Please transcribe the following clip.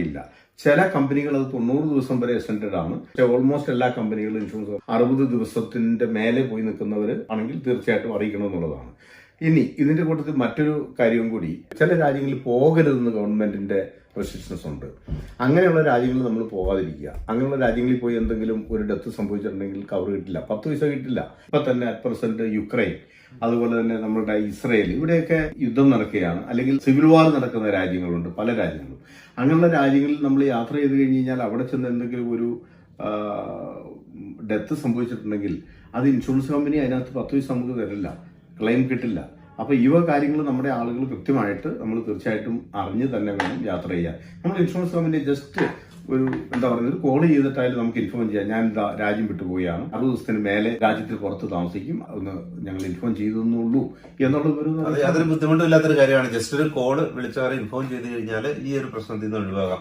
ഇല്ല. ചില കമ്പനികൾ അത് 90 ദിവസം വരെ എക്സ്റ്റൻഡഡ് ആണ്. പക്ഷെ ഓൾമോസ്റ്റ് എല്ലാ കമ്പനികളും ഇൻഷുറൻസ് 60 ദിവസത്തിന്റെ മേലെ പോയി നിൽക്കുന്നവർ ആണെങ്കിൽ തീർച്ചയായിട്ടും അറിയിക്കണം എന്നുള്ളതാണ്. ഇനി ഇതിന്റെ കൂട്ടത്തിൽ മറ്റൊരു കാര്യവും കൂടി, ചില രാജ്യങ്ങളിൽ പോകരുതെന്ന് ഗവൺമെന്റിന്റെ റെസ്ട്രിക്ഷൻസ് ഉണ്ട്. അങ്ങനെയുള്ള രാജ്യങ്ങളിൽ നമ്മൾ പോകാതിരിക്കുക. അങ്ങനെയുള്ള രാജ്യങ്ങളിൽ പോയി എന്തെങ്കിലും ഒരു ഡെത്ത് സംഭവിച്ചിട്ടുണ്ടെങ്കിൽ കവർ കിട്ടില്ല, 10 പൈസ കിട്ടില്ല. ഇപ്പൊ തന്നെ അറ്റ് പ്രസന്റ് യുക്രൈൻ, അതുപോലെ തന്നെ നമ്മുടെ ഇസ്രയേൽ, ഇവിടെയൊക്കെ യുദ്ധം നടക്കുകയാണ്, അല്ലെങ്കിൽ സിവിൽ വാർ നടക്കുന്ന രാജ്യങ്ങളുണ്ട്, പല രാജ്യങ്ങളും. അങ്ങനെയുള്ള രാജ്യങ്ങളിൽ നമ്മൾ യാത്ര ചെയ്ത് കഴിഞ്ഞ് കഴിഞ്ഞാൽ അവിടെ ചെന്ന് എന്തെങ്കിലും ഒരു ഡെത്ത് സംഭവിച്ചിട്ടുണ്ടെങ്കിൽ അത് ഇൻഷുറൻസ് കമ്പനി അതിനകത്ത് 10 പൈസ നമുക്ക് തരില്ല, ക്ലെയിം കിട്ടില്ല. അപ്പൊ ഈ കാര്യങ്ങൾ നമ്മുടെ ആളുകൾ കൃത്യമായിട്ട് നമ്മൾ തീർച്ചയായിട്ടും അറിഞ്ഞ് തന്നെ വേണം യാത്ര ചെയ്യാൻ. നമ്മൾ ഇൻഷുറൻസ് കമ്പനി ജസ്റ്റ് ഒരു ഒരു കോൾ ചെയ്തിട്ടായാലും നമുക്ക് ഇൻഫോം ചെയ്യാം. ഞാൻ രാജ്യം വിട്ടുപോവുകയാണ്, 60 ദിവസത്തിന് മേലെ രാജ്യത്തിന് പുറത്ത് താമസിക്കും, ഒന്ന് ഞങ്ങൾ ഇൻഫോം ചെയ്തെന്നുള്ളൂ എന്നുള്ളത് അതൊരു ബുദ്ധിമുട്ടില്ലാത്തൊരു കാര്യമാണ്. ജസ്റ്റ് ഒരു കോള് വിളിച്ചവരെ ഇൻഫോം ചെയ്ത് കഴിഞ്ഞാൽ ഈ ഒരു പ്രശ്നത്തിൽ നിന്ന് ഒഴിവാകാം.